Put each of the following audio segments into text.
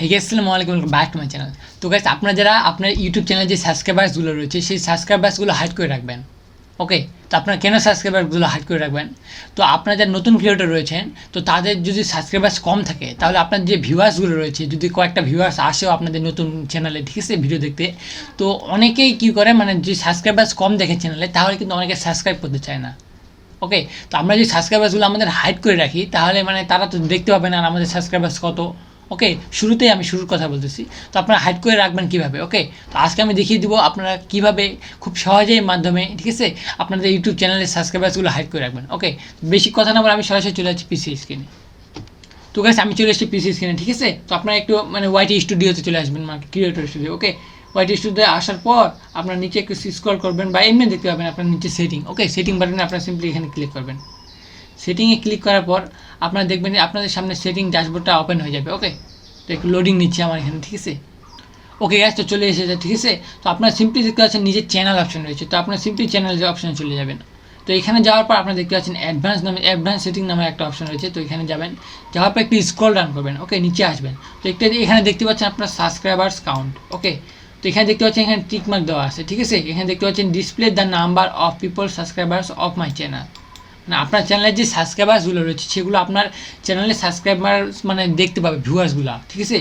Hey guys, আসসালামু আলাইকুম, welcome back to my channel. তো গাইস, আপনারা যারা আপনার ইউটিউব চ্যানেলে যে সাবস্ক্রাইবার্সগুলো রয়েছে সেই সাবস্ক্রাইবার্সগুলো হাইড করে রাখবেন। ওকে, তো আপনারা কেন সাবস্ক্রাইবারগুলো হাইড করে রাখবেন? তো আপনারা যারা নতুন ক্রিয়েটর রয়েছেন, তো তাদের যদি সাবস্ক্রাইবার্স কম থাকে তাহলে আপনার যে ভিউয়ার্সগুলো রয়েছে, যদি কয়েকটা ভিউয়ার্স আসেও আপনাদের নতুন চ্যানেলে, ঠিক আছে, ভিডিও দেখতে, তো অনেকেই কী করে, মানে যে সাবস্ক্রাইবার্স কম দেখে চ্যানেলে, তাহলে কিন্তু অনেকে সাবস্ক্রাইব করতে চায় না। ওকে, তো আমরা যে সাবস্ক্রাইবার্সগুলো আমাদের হাইড করে রাখি, তাহলে মানে তারা তো দেখতে পাবে না আর আমাদের সাবস্ক্রাইবার্স কত। ওকে, শুরুতেই আমি শুরুর কথা বলতেছি। তো আপনারা হাইড করে রাখবেন কীভাবে? ওকে, তো আজকে আমি দেখিয়ে দিব আপনারা কীভাবে খুব সহজেই মাধ্যমে, ঠিক আছে, আপনাদের ইউটিউব চ্যানেলের সাবস্ক্রাইবার্সগুলো হাইড করে রাখবেন। ওকে, বেশি কথা না বলে আমি সরাসরি চলে যাচ্ছি পিসি স্ক্রিনে। তো গাইস, আমি চলে এসেছি পিসি স্ক্রিনে, ঠিক আছে। তো আপনারা একটু মানে ওয়াইটি স্টুডিওতে চলে আসবেন, মানে ক্রিয়েটর স্টুডিও। ওকে, ওয়াইটি স্টুডিওতে আসার পর আপনার নিচে একটু স্ক্রল করবেন বা এমনি দেখতে পাবেন আপনার নিচে সেটিং। ওকে, সেটিং বাটনে আপনারা সিম্পলি এখানে ক্লিক করবেন। সেটিংয়ে ক্লিক করার পর আপনারা দেখবেন যে আপনাদের সামনে সেটিং ড্যাশবোর্ডটা ওপেন হয়ে যাবে। ওকে, তো একটু লোডিং নিচ্ছে আমার এখানে, ঠিক আছে। ওকে গ্যাস, তো চলে এসেছে, ঠিক আছে। তো আপনারা সিম্পলি দেখতে পাচ্ছেন নিজের চ্যানেল অপশন রয়েছে, তো আপনার সিম্পলি চ্যানেল অপশনে চলে যাবেন। তো এখানে যাওয়ার পর আপনারা দেখতে পাচ্ছেন অ্যাডভান্স সেটিং নামে একটা অপশন রয়েছে, তো এখানে যাবেন। যাওয়ার পর একটু স্ক্রল ডাউন করবেন। ওকে, নিচে আসবেন। তো একটা এখানে দেখতে পাচ্ছেন আপনার সাবস্ক্রাইবার্স কাউন্ট। ওকে, তো এখানে দেখতে পাচ্ছেন এখানে টিকমার্ক দেওয়া আছে, ঠিক আছে। এখানে দেখতে পাচ্ছেন display the number of people subscribers of my channel, মানে আপনার চ্যানেলের যে সাবস্ক্রাইবার্সগুলো রয়েছে সেগুলো আপনার চ্যানেলের সাবস্ক্রাইবার্স মানে দেখতে পাবে, ভিউয়ার্সগুলো, ঠিক আছে।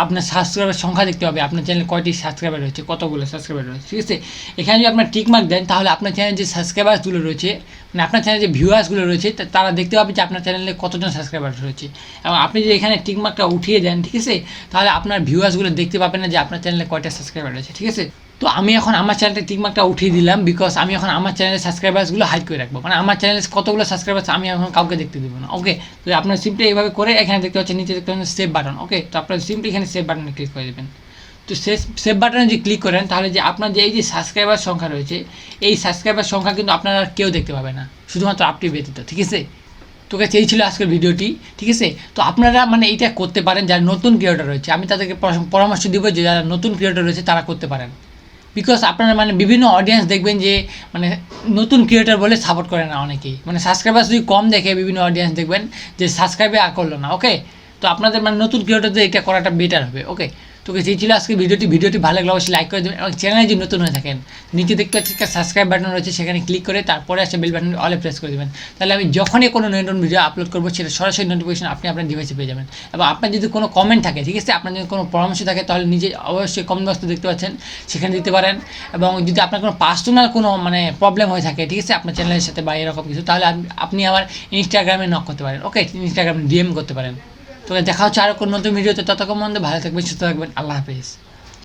আপনার সাবস্ক্রাইবার সংখ্যা দেখতে পাবে, আপনার চ্যানেলে কয়টি সাবস্ক্রাইবার রয়েছে, কতগুলো সাবস্ক্রাইবার রয়েছে, ঠিক আছে। এখানে যদি আপনার টিকমার্ক দেন তাহলে আপনার চ্যানেলে যে সাবস্ক্রাইবার্সগুলো রয়েছে, মানে আপনার চ্যানেলে যে ভিউয়ার্সগুলো রয়েছে তারা দেখতে পাবে যে আপনার চ্যানেলে কতজন সাবস্ক্রাইবার রয়েছে। এবং আপনি যদি এখানে টিকমার্কটা উঠিয়ে দেন, ঠিক আছে, তাহলে আপনার ভিউয়ার্সগুলো দেখতে পাবেন না যে আপনার চ্যানেলে কয়টা সাবস্ক্রাইবার রয়েছে, ঠিক আছে। তো আমি এখন আমার চ্যানেলটা টিকমার্কটা উঠিয়ে দিলাম, বিকজ আমি এখন আমার চ্যানেলের সাবস্ক্রাইবার্সগুলো হাইড করে রাখবো, মানে আমার চ্যানেলে কতগুলো সাবস্ক্রাইবার্স আমি এখন কাউকে দেখতে দেবো না। ওকে, তো আপনার সিম্পলি এইভাবে করে এখানে দেখতে পাচ্ছেন নিচে দেখতে পাচ্ছেন সেভ বাটন। ওকে, তো আপনার সিম্পলি এখানে সেভ বাটনে ক্লিক করে দেবেন। তো সেভ বাটনে যদি ক্লিক করেন তাহলে যে আপনার যে এই যে সাবস্ক্রাইবার সংখ্যা রয়েছে, এই সাবস্ক্রাইবার সংখ্যা কিন্তু আপনারা কেউ দেখতে পাবে না, শুধুমাত্র আপনি ব্যতীত, ঠিক আছে। তো গাইস, এই ছিল আজকের ভিডিওটি, ঠিক আছে। তো আপনারা মানে এইটা করতে পারেন যারা নতুন ক্রিয়েটর রয়েছে, আমি তাদেরকে পরামর্শ দিব যে যারা নতুন ক্রিয়েটর রয়েছে তারা করতে পারেন। বিকজ আপনারা মানে বিভিন্ন অডিয়েন্স দেখবেন যে মানে নতুন ক্রিয়েটর বলে সাপোর্ট করে না অনেকেই, মানে সাবস্ক্রাইবার যদি কম দেখে বিভিন্ন অডিয়েন্স দেখবেন যে সাবস্ক্রাইবে আর করলো না। ওকে, তো আপনাদের মানে নতুন ক্রিয়েটরদের এটা করাটা বেটার হবে। ওকে, তো এই ছিল আজকে ভিডিওটি ভালো লাগলে অবশ্যই লাইক করে দেবেন এবং চ্যানেলে যদি নতুন হয়ে থাকেন নিচে দেখতে পাচ্ছি একটা সাবস্ক্রাইব বাটন রয়েছে, সেখানে ক্লিক করে তারপরে আসে বেল বাটন অলে প্রেস করে দেবেন। তাহলে আমি যখনই কোনো নতুন ভিডিও আপলোড করবো সেটা সরাসরি নোটিফিকেশন আপনি আপনার ডিভাইসে পেয়ে যাবেন। এবং আপনার যদি কোনো কমেন্ট থাকে, ঠিক আছে, আপনার যদি কোনো পরামর্শ থাকে তাহলে নিজে অবশ্যই কমেন্ট বক্সে দেখতে পাচ্ছেন, সেখানে দিতে পারেন। এবং যদি আপনার কোনো পার্সোনাল কোনো মানে প্রবলেম হয়ে থাকে, ঠিক আছে, আপনার চ্যানেলের সাথে বা এরকম কিছু, তাহলে আপনি আমার ইনস্টাগ্রামে নক করতে পারেন। ওকে, ইনস্টাগ্রামে ডিএম করতে পারেন। তো দেখা হচ্ছে আরও কোনো নতুন ভিডিওতে, ততক্ষণ মধ্যে ভালো থাকবেন, সুস্থ থাকবেন, আল্লাহ হাফেজ।